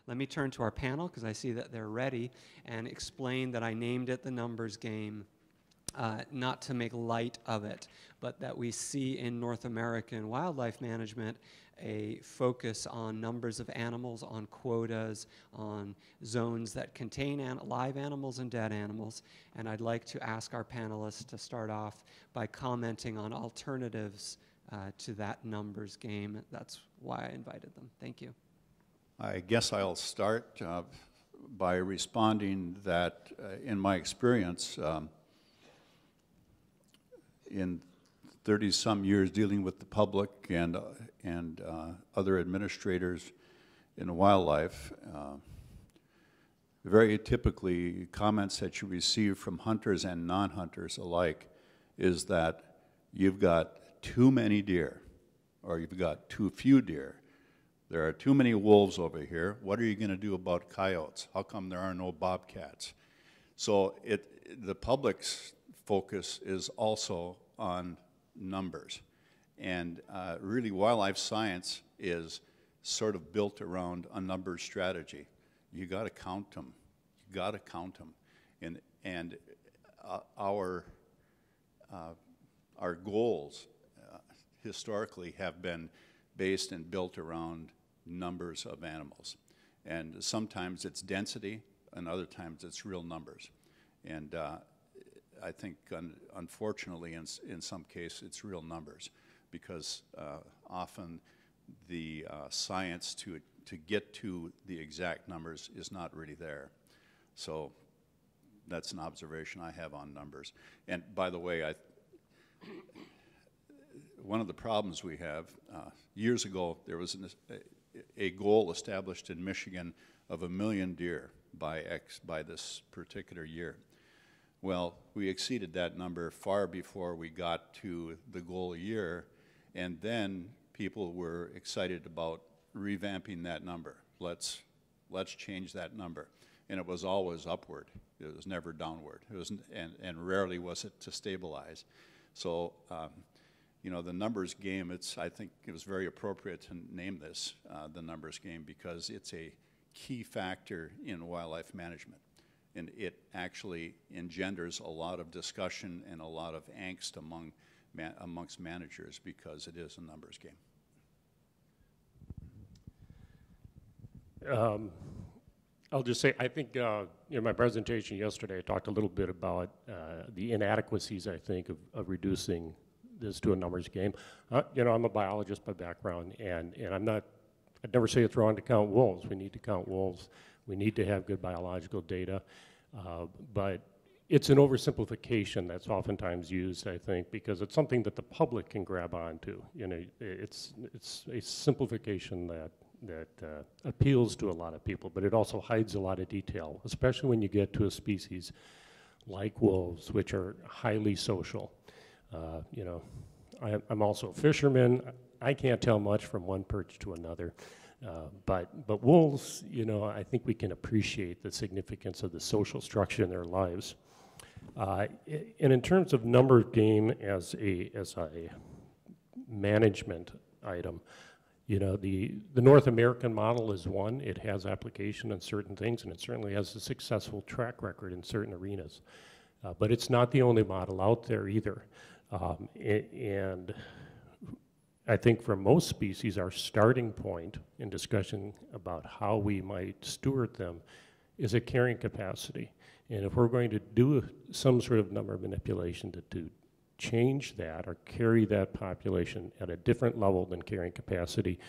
let me turn to our panel, because I see that they're ready, and explain that I named it the numbers game, not to make light of it, but that we see in North American wildlife management a focus on numbers of animals, on quotas, on zones that contain live animals and dead animals. And I'd like to ask our panelists to start off by commenting on alternatives to that numbers game. That's why I invited them. Thank you. I guess I'll start by responding that in my experience, in 30-some years dealing with the public and other administrators in wildlife, very typically comments that you receive from hunters and non-hunters alike is that you've got too many deer, or you've got too few deer. There are too many wolves over here. What are you going to do about coyotes? How come there are no bobcats? So the public's focus is also on numbers. And really, wildlife science is sort of built around a numbers strategy. You got to count them. You got to count them. And our goals historically have been based and built around numbers of animals. And sometimes it's density, and other times it's real numbers. And I think, unfortunately, in some cases, it's real numbers, because often the science to get to the exact numbers is not really there. So that's an observation I have on numbers. And by the way, one of the problems we have, years ago, there was a goal established in Michigan of 1 million deer by this particular year. Well, we exceeded that number far before we got to the goal a year, and then people were excited about revamping that number. Let's change that number. And it was always upward. It was never downward. It was, and rarely was it to stabilize. So, you know, the numbers game, I think it was very appropriate to name this the numbers game, because it's a key factor in wildlife management. And it actually engenders a lot of discussion and a lot of angst amongst managers, because it is a numbers game. I'll just say, I think in my presentation yesterday, I talked a little bit about the inadequacies, I think, of reducing this to a numbers game. You know, I'm a biologist by background, and I'd never say it's wrong to count wolves. We need to count wolves. We need to have good biological data, but it's an oversimplification that's oftentimes used, I think, because it's something that the public can grab onto. You know, it's a simplification that appeals to a lot of people, but it also hides a lot of detail, especially when you get to a species like wolves, which are highly social. You know, I'm also a fisherman. I can't tell much from one perch to another. But wolves, you know, I think we can appreciate the significance of the social structure in their lives. And in terms of number game as a management item, you know, the North American model is one. It has application in certain things, and it certainly has a successful track record in certain arenas. But it's not the only model out there either. And I think for most species, our starting point in discussion about how we might steward them is a carrying capacity. And if we're going to do some sort of number manipulation to change that or carry that population at a different level than carrying capacity,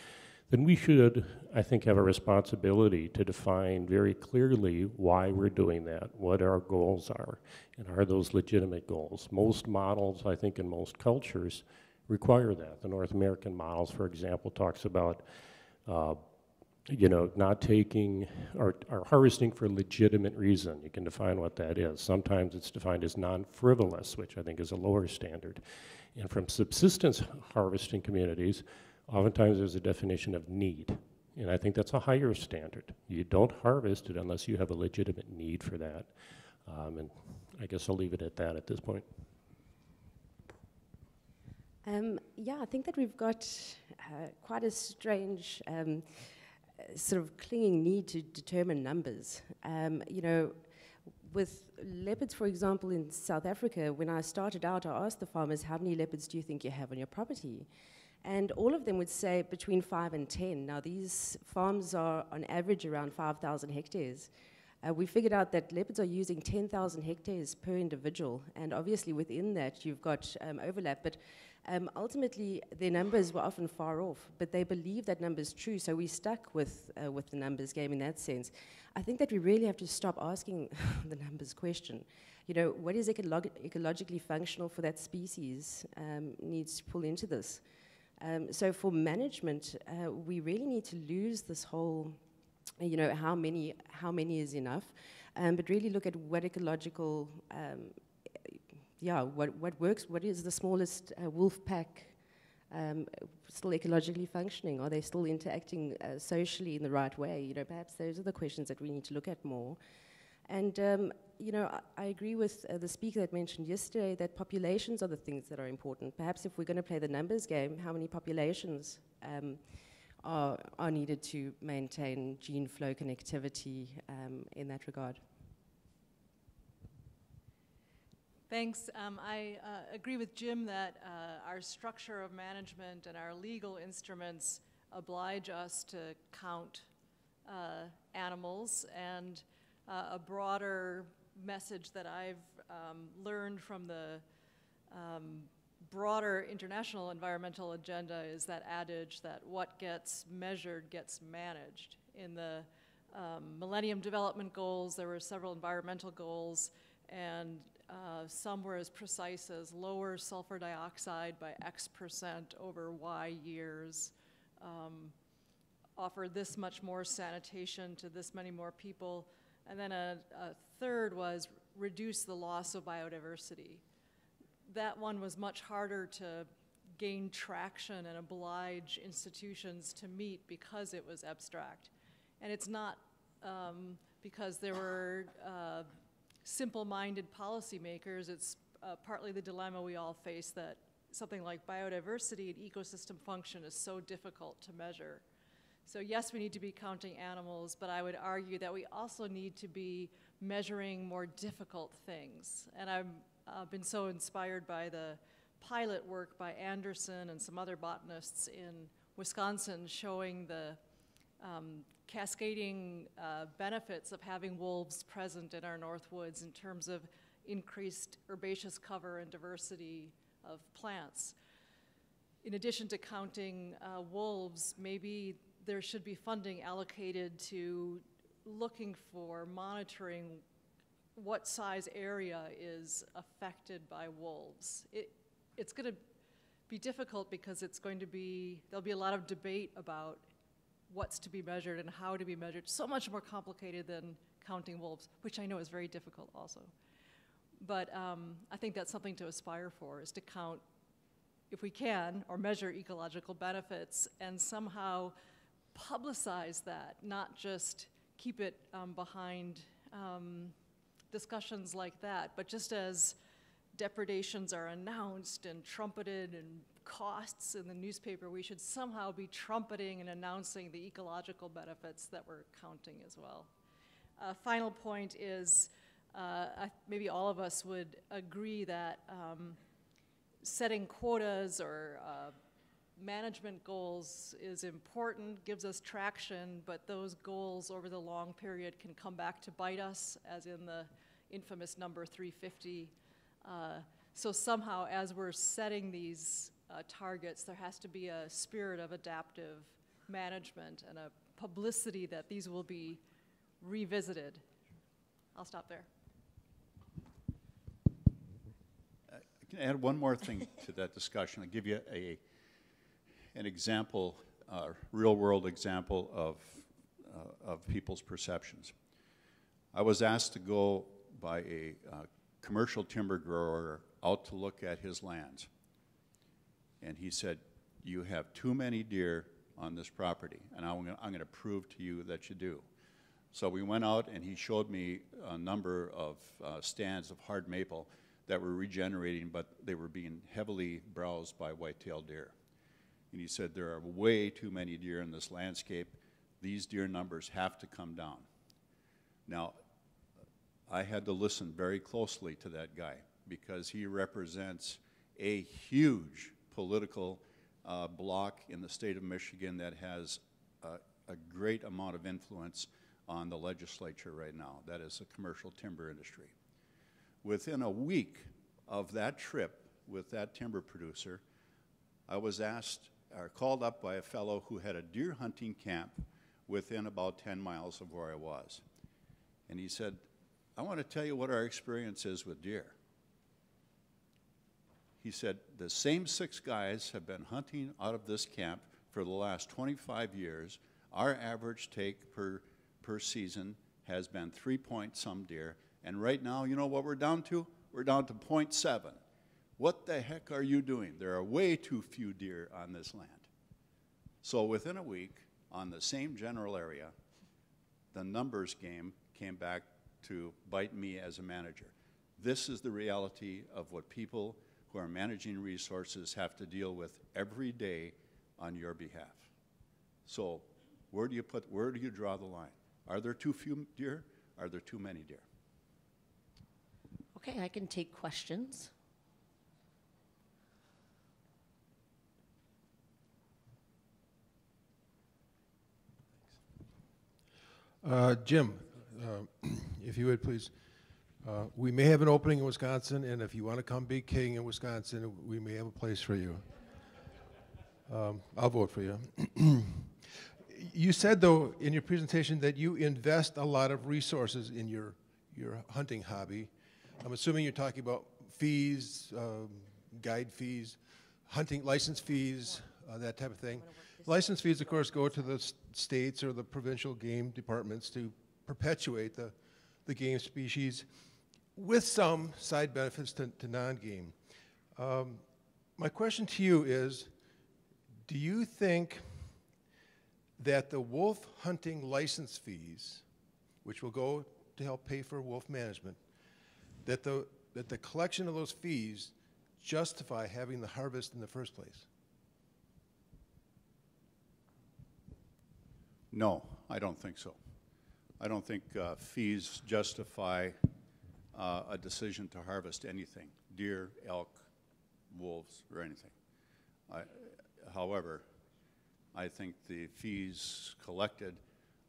then we should, I think, have a responsibility to define very clearly why we're doing that, what our goals are, and are those legitimate goals. Most models, I think, in most cultures require that. The North American models, for example, talks about you know, not taking or harvesting for legitimate reason. You can define what that is. Sometimes it's defined as non-frivolous, which I think is a lower standard. And from subsistence harvesting communities, oftentimes there's a definition of need. And I think that's a higher standard. You don't harvest it unless you have a legitimate need for that. And I guess I'll leave it at that at this point. Yeah, I think that we've got quite a strange sort of clinging need to determine numbers. You know, with leopards, for example, in South Africa, when I started out, I asked the farmers, how many leopards do you think you have on your property? And all of them would say between 5 and 10. Now, these farms are on average around 5,000 hectares. We figured out that leopards are using 10,000 hectares per individual, and obviously within that you've got overlap, but ultimately their numbers were often far off, but they believe that number is true, so we stuck with the numbers game in that sense. I think that we really have to stop asking the numbers question. You know, what is ecologically functional for that species needs to pull into this. So for management, we really need to lose this whole, you know, how many is enough, but really look at what ecological, what works, what is the smallest wolf pack still ecologically functioning? Are they still interacting socially in the right way? You know, perhaps those are the questions that we need to look at more. And, you know, I agree with the speaker that mentioned yesterday that populations are the things that are important. Perhaps if we're going to play the numbers game, how many populations are needed to maintain gene flow connectivity in that regard? Thanks. I agree with Jim that our structure of management and our legal instruments oblige us to count animals, and a broader message that I've learned from the broader international environmental agenda is that adage that what gets measured gets managed. In the Millennium Development Goals, there were several environmental goals, and some were as precise as lower sulfur dioxide by X% over Y years, offer this much more sanitation to this many more people, and then a third was reduce the loss of biodiversity. That one was much harder to gain traction and oblige institutions to meet because it was abstract. And it's not because there were simple-minded policymakers. It's partly the dilemma we all face that something like biodiversity and ecosystem function is so difficult to measure. So yes, we need to be counting animals, but I would argue that we also need to be measuring more difficult things. And I've been so inspired by the pilot work by Anderson and some other botanists in Wisconsin showing the cascading benefits of having wolves present in our Northwoods in terms of increased herbaceous cover and diversity of plants. In addition to counting wolves, maybe there should be funding allocated to looking for monitoring what size area is affected by wolves. It's going to be difficult because there'll be a lot of debate about what's to be measured and how to be measured. So much more complicated than counting wolves, which I know is very difficult also. But I think that's something to aspire for, is to count, if we can, or measure ecological benefits and somehow publicize that, not just keep it behind discussions like that, but just as depredations are announced and trumpeted and costs in the newspaper, we should somehow be trumpeting and announcing the ecological benefits that we're counting as well. Final point is, maybe all of us would agree that setting quotas or management goals is important, gives us traction, but those goals over the long period can come back to bite us, as in the infamous number 350. So somehow, as we're setting these targets, there has to be a spirit of adaptive management and a publicity that these will be revisited. I'll stop there. I can add one more thing to that discussion. I'll give you an example, real-world example of people's perceptions. I was asked to go by a commercial timber grower out to look at his lands. And he said, you have too many deer on this property, and I'm going to prove to you that you do. So we went out, and he showed me a number of stands of hard maple that were regenerating, but they were being heavily browsed by white-tailed deer. And he said, there are way too many deer in this landscape. these deer numbers have to come down. Now, I had to listen very closely to that guy because he represents a huge political bloc in the state of Michigan that has a great amount of influence on the legislature right now. That is the commercial timber industry. Within a week of that trip with that timber producer, I was called up by a fellow who had a deer hunting camp within about 10 miles of where I was. And he said, I want to tell you what our experience is with deer. He said, the same 6 guys have been hunting out of this camp for the last 25 years. Our average take per season has been 3-point-some deer. And right now, you know what we're down to? We're down to 0.7. What the heck are you doing? There are way too few deer on this land. So within a week, on the same general area, the numbers game came back to bite me as a manager. This is the reality of what people who are managing resources have to deal with every day on your behalf. So where do you draw the line? Are there too few deer? Are there too many deer? Okay, I can take questions. Jim, if you would please, we may have an opening in Wisconsin, and if you want to come be king in Wisconsin, we may have a place for you. I'll vote for you. You said, though, in your presentation that you invest a lot of resources in your hunting hobby. I'm assuming you're talking about fees, guide fees, hunting license fees, that type of thing. License fees, of course, go to the states or the provincial game departments to perpetuate the game species with some side benefits to non-game. My question to you is, do you think that the wolf hunting license fees, which will go to help pay for wolf management, that the collection of those fees justify having the harvest in the first place? No, I don't think so. I don't think fees justify a decision to harvest anything, deer, elk, wolves, or anything. However, I think the fees collected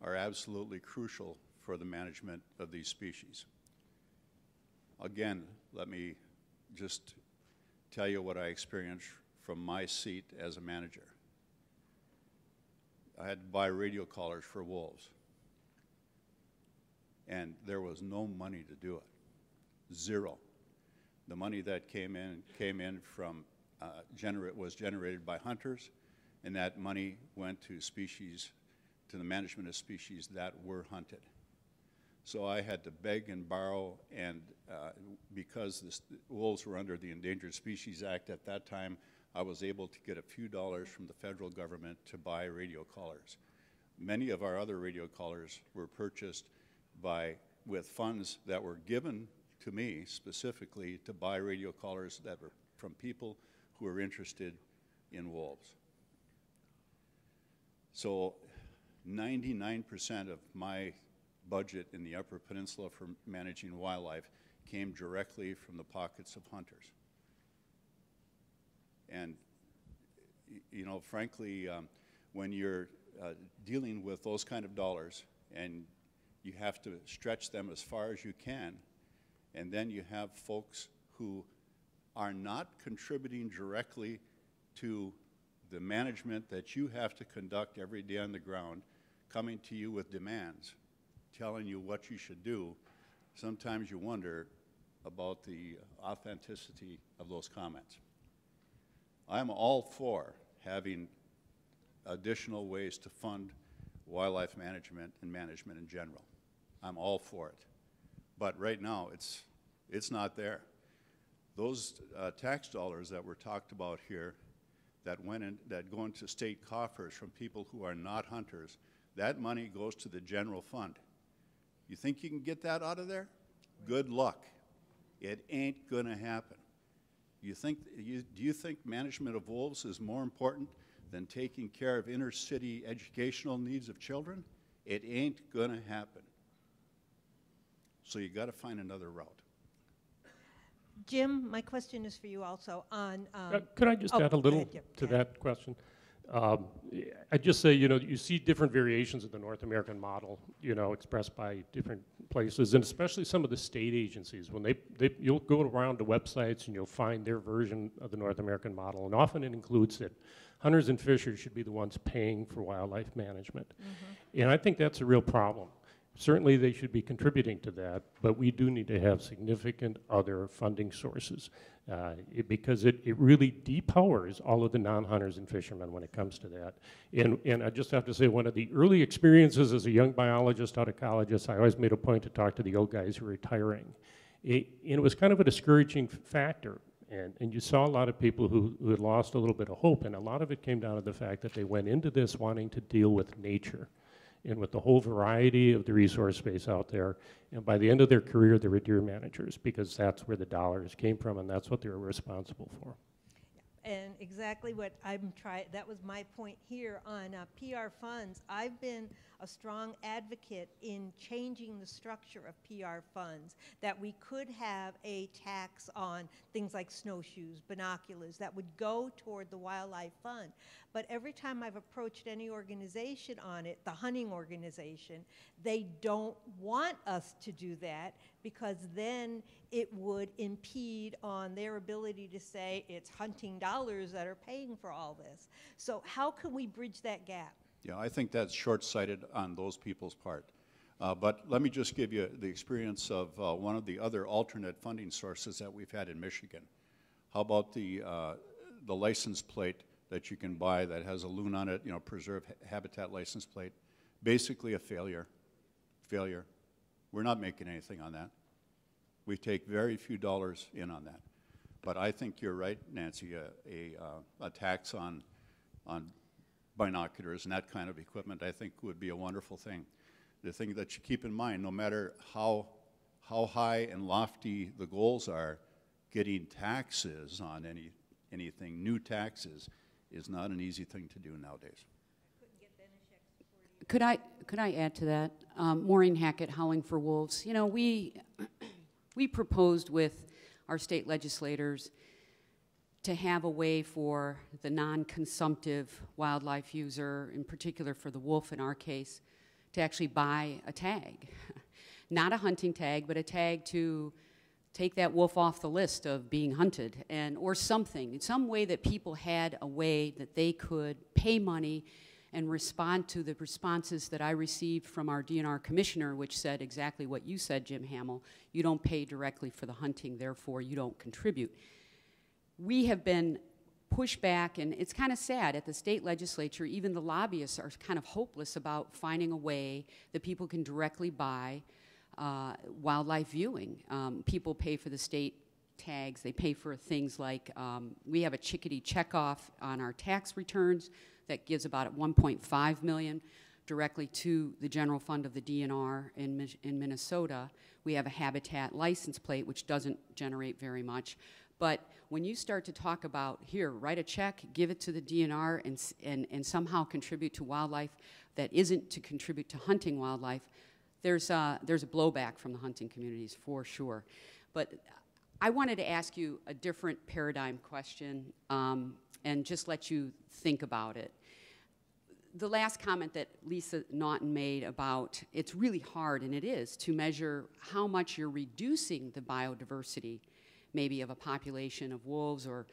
are absolutely crucial for the management of these species. Again, let me just tell you what I experienced from my seat as a manager. I had to buy radio collars for wolves, and there was no money to do it, zero. The money that came in from was generated by hunters, and that money went to the management of species that were hunted. So I had to beg and borrow, and because the wolves were under the Endangered Species Act at that time, I was able to get a few dollars from the federal government to buy radio collars. Many of our other radio collars were purchased with funds that were given to me specifically to buy radio collars that were from people who were interested in wolves. So 99% of my budget in the Upper Peninsula for managing wildlife came directly from the pockets of hunters. And, you know, frankly, when you're dealing with those kind of dollars and you have to stretch them as far as you can, and then you have folks who are not contributing directly to the management that you have to conduct every day on the ground, coming to you with demands, telling you what you should do, sometimes you wonder about the authenticity of those comments. I'm all for having additional ways to fund wildlife management and management in general. I'm all for it. But right now, it's not there. Those tax dollars that were talked about here that go into state coffers from people who are not hunters, that money goes to the general fund. You think you can get that out of there? Good luck. It ain't gonna happen. Do you think management of wolves is more important than taking care of inner city educational needs of children, it ain't gonna happen. So you gotta find another route. Jim, my question is for you also on. Could I just add a little to that question? I just say, you know, you see different variations of the North American model, you know, expressed by different places, and especially some of the state agencies. When you'll go around to websites and you'll find their version of the North American model, and often it includes that hunters and fishers should be the ones paying for wildlife management. And I think that's a real problem. Certainly they should be contributing to that, but we do need to have significant other funding sources because it really depowers all of the non-hunters and fishermen when it comes to that. And I just have to say, one of the early experiences as a young biologist out of college is I always made a point to talk to the old guys who were retiring. And it was kind of a discouraging factor. And you saw a lot of people who had lost a little bit of hope, and a lot of it came down to the fact that they went into this wanting to deal with nature and with the whole variety of the resource space out there. And by the end of their career, they were deer managers because that's where the dollars came from and that's what they were responsible for. And exactly what I'm trying, that was my point here on PR funds. I've been a strong advocate in changing the structure of PR funds, that we could have a tax on things like snowshoes, binoculars, that would go toward the wildlife fund. But every time I've approached any organization on it, the hunting organization, they don't want us to do that because then it would impede on their ability to say it's hunting dollars that are paying for all this. So how can we bridge that gap? Yeah, I think that's short-sighted on those people's part. But let me just give you the experience of one of the other alternate funding sources that we've had in Michigan. How about the license plate that you can buy that has a loon on it, you know, preserve habitat license plate? Basically a failure. Failure. We're not making anything on that. We take very few dollars in on that. But I think you're right, Nancy, a tax on binoculars and that kind of equipment I think would be a wonderful thing. The thing that you keep in mind, no matter how high and lofty the goals are, getting taxes on anything, new taxes, is not an easy thing to do nowadays. Could I add to that? Maureen Hackett, Howling for Wolves. You know, we proposed with our state legislators to have a way for the non-consumptive wildlife user, in particular for the wolf in our case, to actually buy a tag. Not a hunting tag, but a tag to take that wolf off the list of being hunted, or something, in some way that people had a way that they could pay money and respond to the responses that I received from our DNR commissioner, which said exactly what you said, Jim Hammill. You don't pay directly for the hunting, therefore you don't contribute. We have been pushed back, and it's kind of sad at the state legislature, even the lobbyists are kind of hopeless about finding a way that people can directly buy wildlife viewing. People pay for the state tags, they pay for things like, we have a chickadee checkoff on our tax returns that gives about $1.5 million directly to the general fund of the DNR in Minnesota. We have a habitat license plate, which doesn't generate very much. But when you start to talk about, here, write a check, give it to the DNR, and somehow contribute to wildlife that isn't to contribute to hunting wildlife, there's a blowback from the hunting communities for sure. But I wanted to ask you a different paradigm question and just let you think about it. The last comment that Lisa Naughton made about it's really hard, and it is, to measure how much you're reducing the biodiversity maybe of a population of wolves or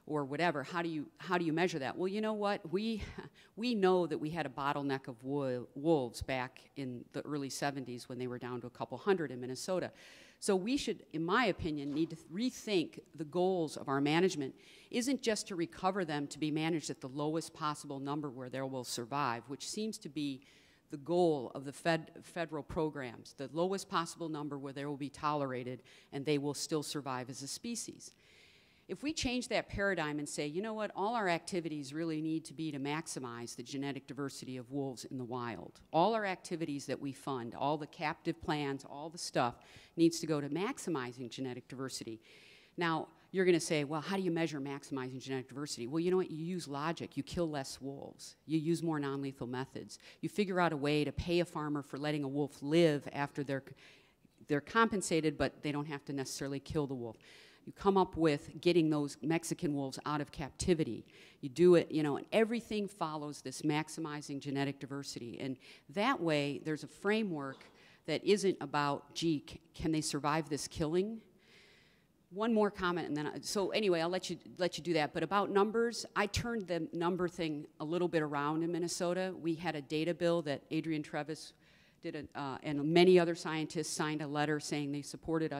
whatever. How do you measure that? Well, you know what? We know that we had a bottleneck of wolves back in the early 70s when they were down to a couple hundred in Minnesota. So we should, in my opinion, need to rethink the goals of our management. Isn't just to recover them to be managed at the lowest possible number where they will survive, which seems to be the goal of the federal programs, the lowest possible number where they will be tolerated and they will still survive as a species. If we change that paradigm and say, you know what, all our activities really need to be to maximize the genetic diversity of wolves in the wild. All our activities that we fund, all the captive plans, all the stuff needs to go to maximizing genetic diversity. Now, you're going to say, well, how do you measure maximizing genetic diversity? Well, you know what? You use logic. You kill less wolves. You use more non-lethal methods. You figure out a way to pay a farmer for letting a wolf live after they're compensated, but they don't have to necessarily kill the wolf. You come up with getting those Mexican wolves out of captivity. You do it, you know, and everything follows this maximizing genetic diversity. And that way, there's a framework that isn't about, gee, can they survive this killing? One more comment, and then, so anyway, I'll let you do that. But about numbers, I turned the number thing a little bit around in Minnesota. We had a data bill that Adrian Trevis did, and many other scientists signed a letter saying they supported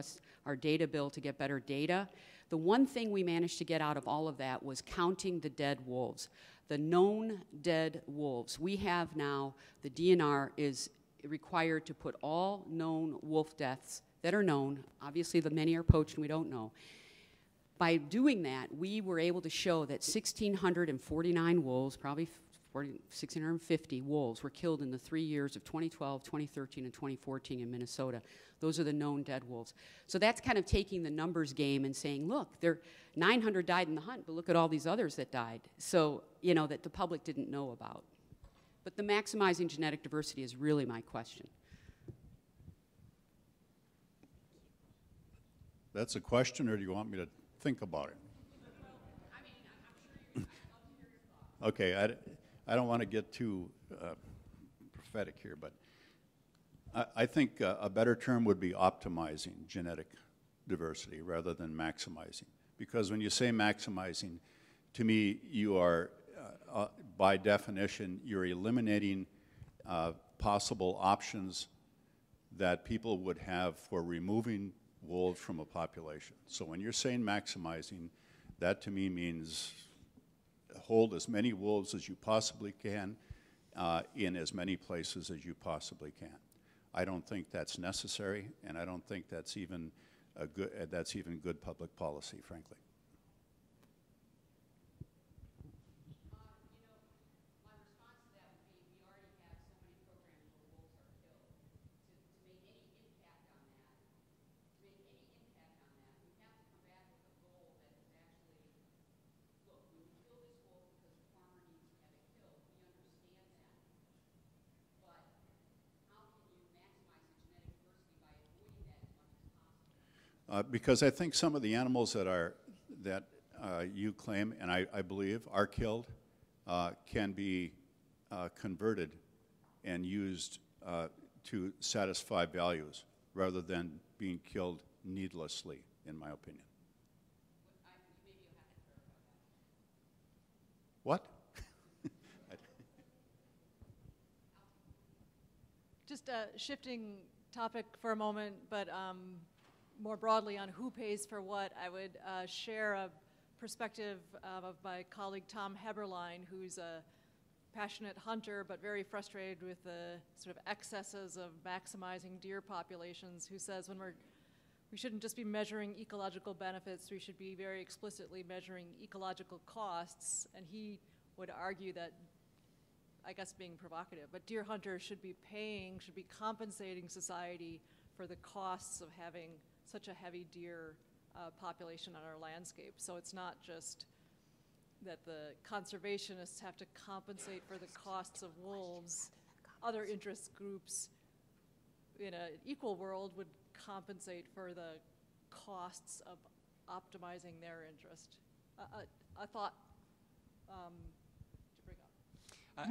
our data bill to get better data. The one thing we managed to get out of all of that was counting the dead wolves, the known dead wolves. We have now, the DNR is required to put all known wolf deaths that are known, obviously the many are poached and we don't know. By doing that, we were able to show that 1,649 wolves, probably 1,650 wolves were killed in the 3 years of 2012, 2013, and 2014 in Minnesota. Those are the known dead wolves. So that's kind of taking the numbers game and saying, look, 900 died in the hunt, but look at all these others that died. So, you know, that the public didn't know about. But the maximizing genetic diversity is really my question. That's a question, or do you want me to think about it? I mean, I'm sure I'd love to hear your thoughts. Okay, I don't want to get too prophetic here, but I think a better term would be optimizing genetic diversity rather than maximizing. Because when you say maximizing, to me, you are, by definition, you're eliminating possible options that people would have for removing wolves from a population. So when you're saying maximizing, that to me means hold as many wolves as you possibly can in as many places as you possibly can. I don't think that's necessary, and I don't think that's even good public policy, frankly. Because I think some of the animals that you claim, and I believe are killed, can be converted and used to satisfy values rather than being killed needlessly, in my opinion. What? Just shifting topic for a moment, but more broadly on who pays for what, I would share a perspective of my colleague Tom Heberlein, who's a passionate hunter but very frustrated with the sort of excesses of maximizing deer populations, who says we shouldn't just be measuring ecological benefits, we should be very explicitly measuring ecological costs. And he would argue that, I guess being provocative, but deer hunters should be compensating society for the costs of having such a heavy deer population on our landscape. So it's not just that the conservationists have to compensate for the costs of wolves. Other interest groups in an equal world would compensate for the costs of optimizing their interest. A thought to bring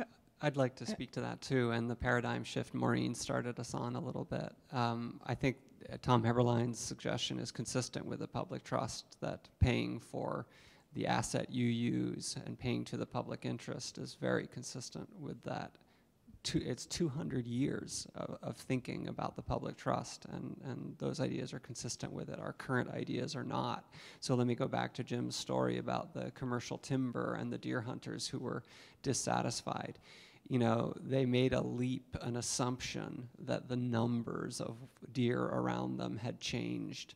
up. I'd like to speak to that too, and the paradigm shift Maureen started us on a little bit. I think Tom Heberlein's suggestion is consistent with the public trust, that paying for the asset you use and paying to the public interest is very consistent with that. It's 200 years of thinking about the public trust, and those ideas are consistent with it. Our current ideas are not. So let me go back to Jim's story about the commercial timber and the deer hunters who were dissatisfied. You know, they made a leap, an assumption that the numbers of deer around them had changed,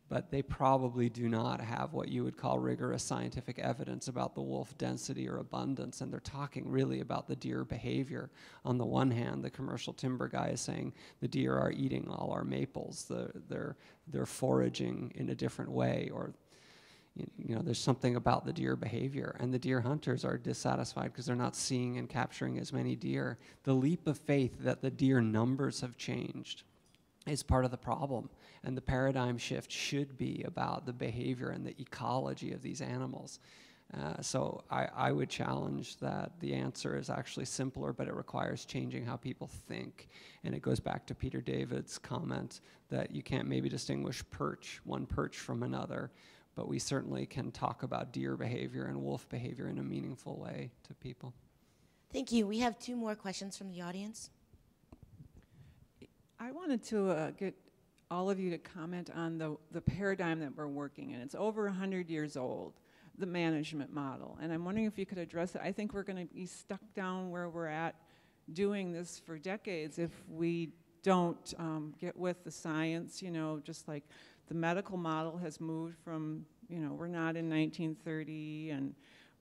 but they probably do not have what you would call rigorous scientific evidence about the wolf density or abundance, and they're talking really about the deer behavior. On the one hand, the commercial timber guy is saying the deer are eating all our maples, they're foraging in a different way, or You know, there's something about the deer behavior, and the deer hunters are dissatisfied because they're not seeing and capturing as many deer. The leap of faith that the deer numbers have changed is part of the problem, and the paradigm shift should be about the behavior and the ecology of these animals. So I would challenge that the answer is actually simpler, but it requires changing how people think. And it goes back to Peter David's comment that you can't maybe distinguish one perch from another, but we certainly can talk about deer behavior and wolf behavior in a meaningful way to people. Thank you. We have 2 more questions from the audience. I wanted to get all of you to comment on the paradigm that we're working in. It's over 100 years old, the management model. And I'm wondering if you could address it. I think we're going to be stuck down where we're at doing this for decades if we don't get with the science, you know, just like the medical model has moved from, you know, we're not in 1930 and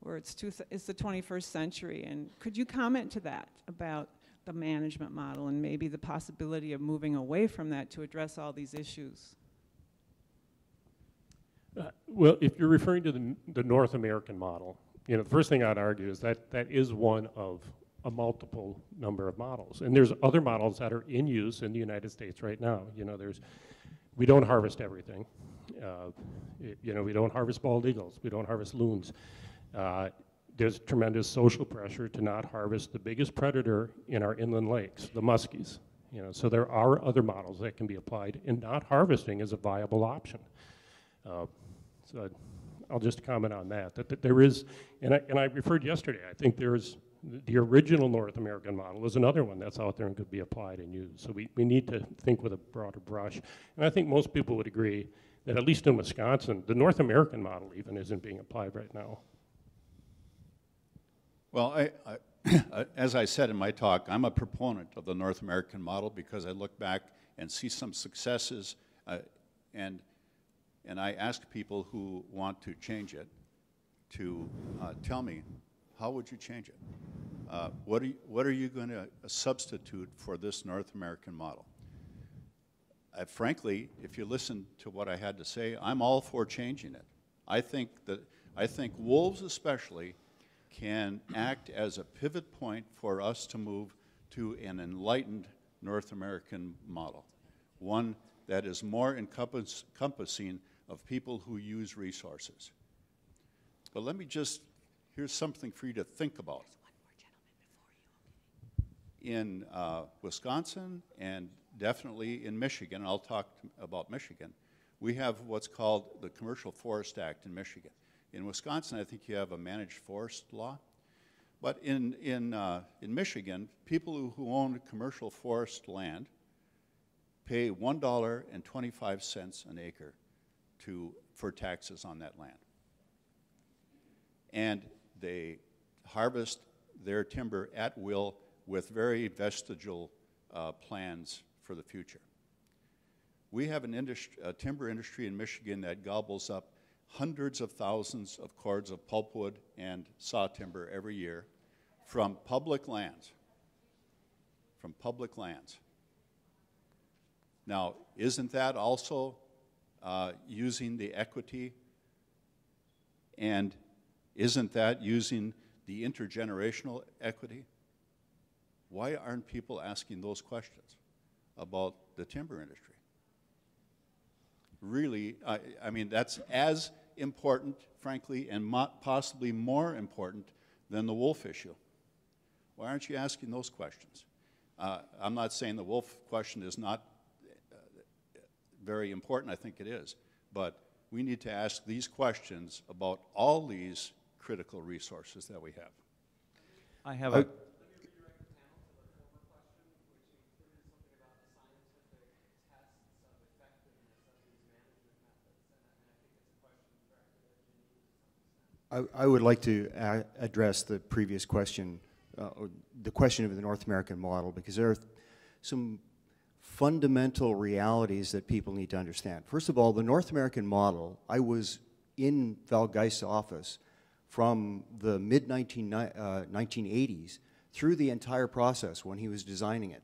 it's the 21st century. And could you comment to that about the management model and maybe the possibility of moving away from that to address all these issues? Well, if you're referring to the North American model, you know, the first thing I'd argue is that that is one of a multiple number of models. And there's other models that are in use in the United States right now. You know, we don't harvest everything. You know, we don't harvest bald eagles. We don't harvest loons. There's tremendous social pressure to not harvest the biggest predator in our inland lakes, the muskies. You know, so there are other models that can be applied, and not harvesting is a viable option. So I'll just comment on that. That there is, and I referred yesterday. I think there's the original North American model is another one that's out there and could be applied and used. So we need to think with a broader brush. And I think most people would agree that at least in Wisconsin, the North American model even isn't being applied right now. Well, as I said in my talk, I'm a proponent of the North American model because I look back and see some successes, and I ask people who want to change it to tell me, how would you change it? What are you going to substitute for this North American model? Frankly, if you listen to what I had to say, I'm all for changing it. I think wolves especially can act as a pivot point for us to move to an enlightened North American model, one that is more encompassing of people who use resources. But let me here's something for you to think about. In Wisconsin and definitely in Michigan, and I'll talk about Michigan, we have what's called the Commercial Forest Act in Michigan. In Wisconsin, I think you have a managed forest law. But in Michigan, people who own commercial forest land pay $1.25 an acre for taxes on that land. And they harvest their timber at will with very vestigial plans for the future. We have a timber industry in Michigan that gobbles up hundreds of thousands of cords of pulpwood and saw timber every year from public lands. Now, isn't that also using the equity, and isn't that using the intergenerational equity? Why aren't people asking those questions about the timber industry? Really, I mean, that's as important, frankly, and possibly more important than the wolf issue. Why aren't you asking those questions? I'm not saying the wolf question is not very important. I think it is. But we need to ask these questions about all these critical resources that we have. I have a... I would like to address the previous question, or the question of the North American model, because there are some fundamental realities that people need to understand. First of all, the North American model, I was in Val Geist's office from the mid-1980s through the entire process when he was designing it.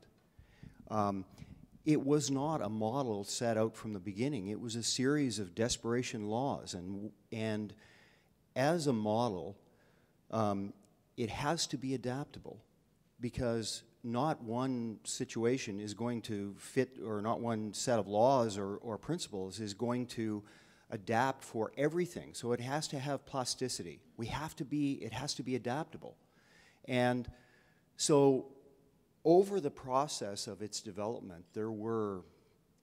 it was not a model set out from the beginning. It was a series of desperation laws, and as a model, it has to be adaptable, because not one situation is going to fit, or not one set of laws or principles is going to adapt for everything. So it has to have plasticity. It has to be adaptable. And so over the process of its development, there were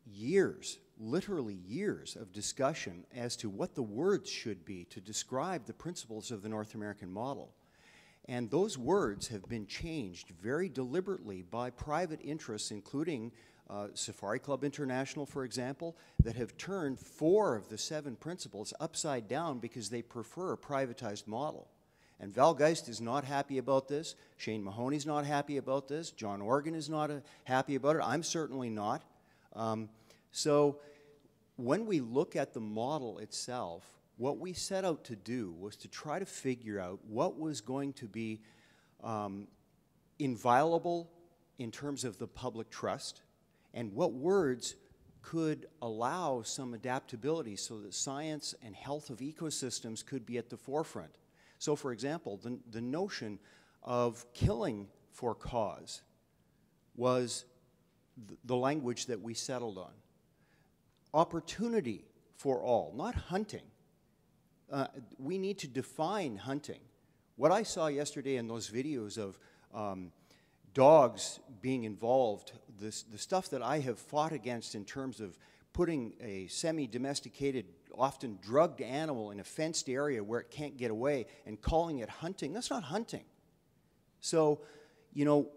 years, literally years, of discussion as to what the words should be to describe the principles of the North American model. And those words have been changed very deliberately by private interests, including Safari Club International, for example, that have turned 4 of the 7 principles upside down because they prefer a privatized model. And Val Geist is not happy about this. Shane Mahoney's not happy about this. John Organ is not happy about it. I'm certainly not. So when we look at the model itself, what we set out to do was to try to figure out what was going to be inviolable in terms of the public trust, and what words could allow some adaptability so that science and health of ecosystems could be at the forefront. So, for example, the notion of killing for cause was the language that we settled on. Opportunity for all, not hunting. We need to define hunting. What I saw yesterday in those videos of dogs being involved, the stuff that I have fought against in terms of putting a semi-domesticated, often drugged animal in a fenced area where it can't get away and calling it hunting, that's not hunting. So, you know,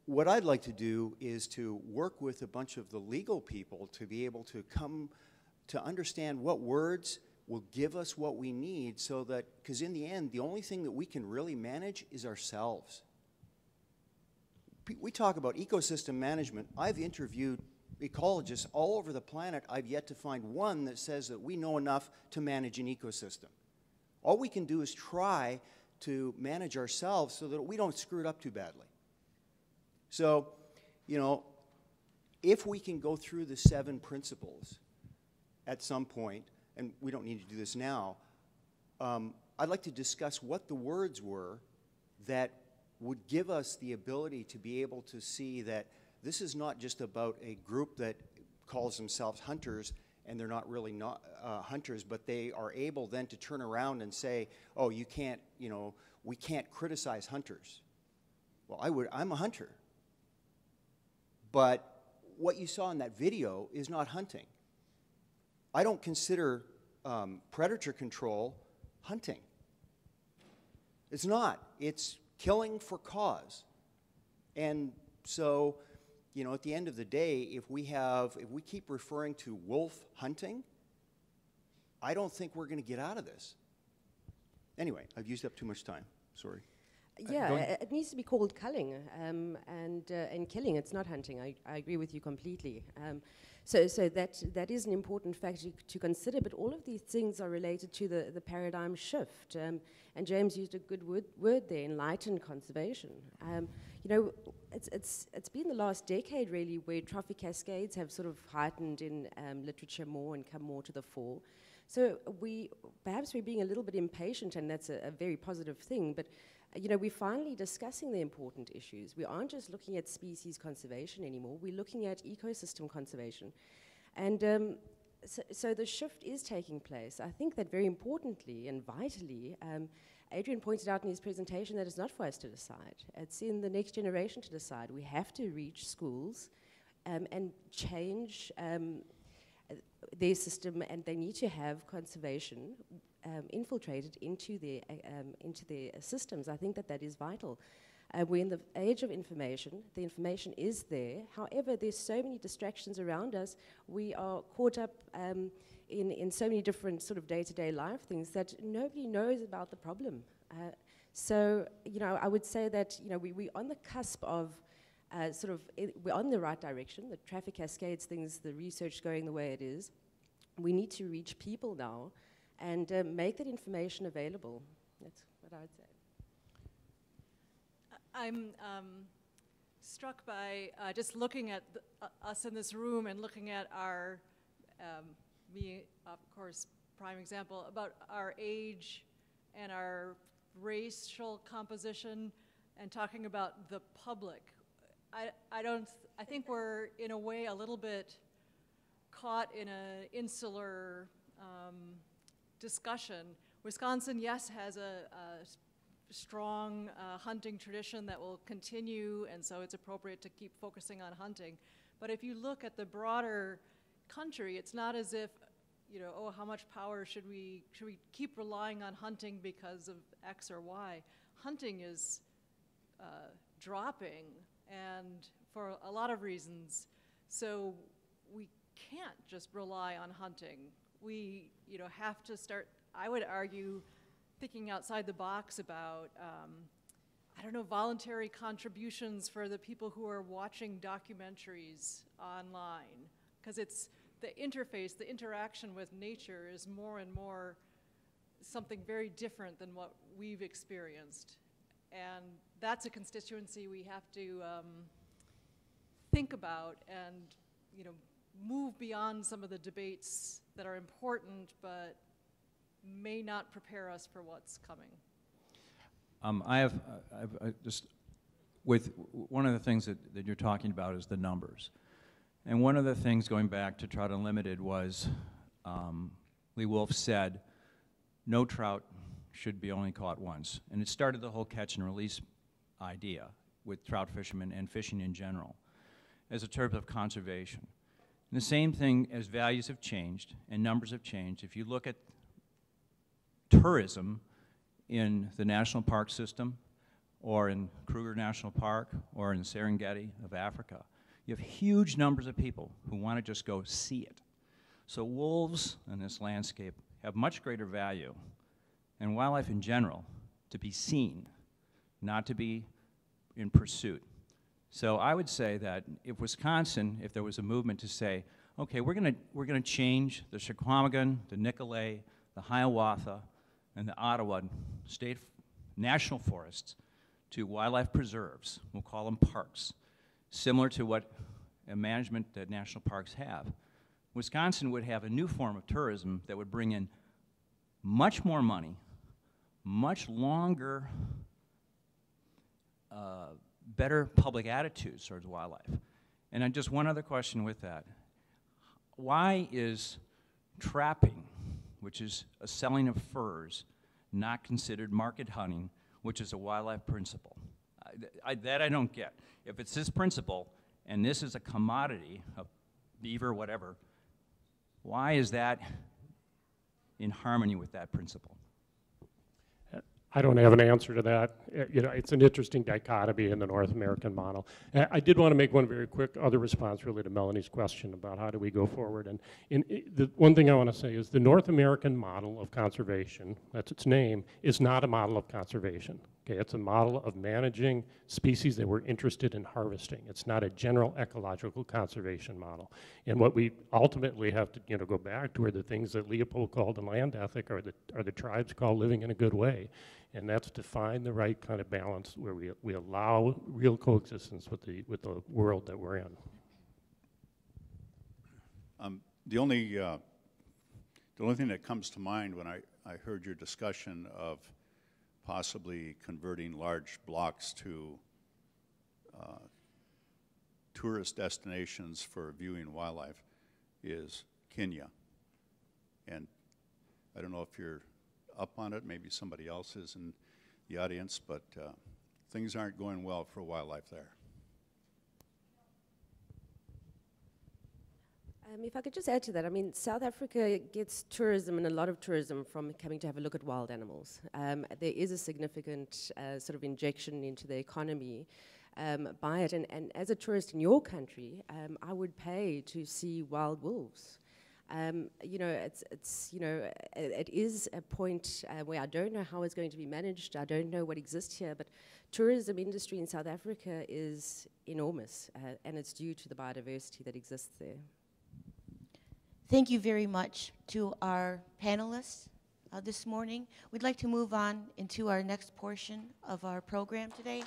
what I'd like to do is to work with a bunch of the legal people to be able to come to understand what words will give us what we need, so that, because in the end, the only thing that we can really manage is ourselves. We talk about ecosystem management. I've interviewed ecologists all over the planet. I've yet to find one that says that we know enough to manage an ecosystem. All we can do is try to manage ourselves so that we don't screw it up too badly. So, you know, if we can go through the 7 principles at some point, and we don't need to do this now, I'd like to discuss what the words were that would give us the ability to be able to see that this is not just about a group that calls themselves hunters and they're not really hunters, but they are able then to turn around and say, oh, you can't, you know, we can't criticize hunters. Well, I'm a hunter. But what you saw in that video is not hunting. I don't consider predator control hunting. It's not. It's killing for cause. And so, you know, at the end of the day, if we keep referring to wolf hunting, I don't think we're going to get out of this. Anyway, I've used up too much time. Sorry. Yeah, it needs to be called culling and killing. It's not hunting. I agree with you completely. So that is an important factor to consider, but all of these things are related to the paradigm shift. And James used a good word there, enlightened conservation. You know, it's been the last decade really where trophic cascades have sort of heightened in literature more and come more to the fore. So perhaps we're being a little bit impatient, and that's a very positive thing, but you know, we're finally discussing the important issues. We aren't just looking at species conservation anymore, we're looking at ecosystem conservation. And so the shift is taking place. I think that very importantly and vitally, Adrian pointed out in his presentation that it's not for us to decide. It's in the next generation to decide. We have to reach schools and change their system, and they need to have conservation infiltrated into their systems. I think that is vital. We're in the age of information. The information is there. However, there's so many distractions around us. We are caught up in so many different sort of day-to-day life things that nobody knows about the problem. So, you know, I would say that, you know, we're on the cusp of we're on the right direction. The traffic cascades things, the research going the way it is. We need to reach people now and make that information available. That's what I would say. I'm struck by just looking at us in this room and looking at our, me, of course, prime example, about our age and our racial composition and talking about the public. I think we're in a way a little bit caught in an insular discussion. Wisconsin, yes, has a strong hunting tradition that will continue, and so it's appropriate to keep focusing on hunting. But if you look at the broader country, it's not as if, you know, oh, how much power should we keep relying on hunting because of X or Y? Hunting is dropping, and for a lot of reasons. So we can't just rely on hunting. We, you know, have to start, I would argue, thinking outside the box about, I don't know, voluntary contributions for the people who are watching documentaries online. Because it's the interface, the interaction with nature is more and more something very different than what we've experienced. And that's a constituency we have to think about and, you know, move beyond some of the debates that are important but may not prepare us for what's coming. I've just, with one of the things that you're talking about is the numbers. And one of the things going back to Trout Unlimited was Lee Wolf said, no trout should be only caught once. And it started the whole catch and release idea with trout fishermen and fishing in general as a term of conservation. And the same thing as values have changed and numbers have changed. If you look at tourism in the national park system or in Kruger National Park or in Serengeti of Africa, you have huge numbers of people who want to just go see it. So wolves in this landscape have much greater value and wildlife in general to be seen, not to be in pursuit. So I would say that if Wisconsin, if there was a movement to say, okay, we're gonna change the Chequamegon, the Nicolet, the Hiawatha, and the Ottawa state national forests to wildlife preserves, we'll call them parks, similar to what a management that national parks have, Wisconsin would have a new form of tourism that would bring in much more money, much longer, better public attitudes towards wildlife. And then just one other question with that. Why is trapping, which is a selling of furs, not considered market hunting, which is a wildlife principle? That I don't get. If it's this principle, and this is a commodity, a beaver, whatever, why is that in harmony with that principle? I don't have an answer to that. You know, it's an interesting dichotomy in the North American model. I did want to make one very quick other response really to Melanie's question about how do we go forward. And the one thing I want to say is the North American model of conservation, that's its name, is not a model of conservation. Okay, it's a model of managing species that we're interested in harvesting. It's not a general ecological conservation model. And what we ultimately have to, you know, go back to are the things that Leopold called in land ethic, or the tribes call living in a good way. And that's to find the right kind of balance where we allow real coexistence with the world that we're in. The only thing that comes to mind when I heard your discussion of possibly converting large blocks to tourist destinations for viewing wildlife is Kenya. And I don't know if you're up on it, maybe somebody else is in the audience, but things aren't going well for wildlife there. If I could just add to that, I mean, South Africa gets tourism and a lot of tourism from coming to have a look at wild animals. There is a significant sort of injection into the economy by it. And as a tourist in your country, I would pay to see wild wolves. You know, it is a point where I don't know how it's going to be managed. I don't know what exists here, but tourism industry in South Africa is enormous, and it's due to the biodiversity that exists there. Thank you very much to our panelists this morning. We'd like to move on into our next portion of our program today.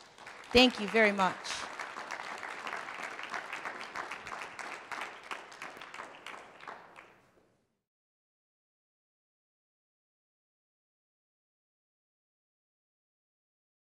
Thank you very much.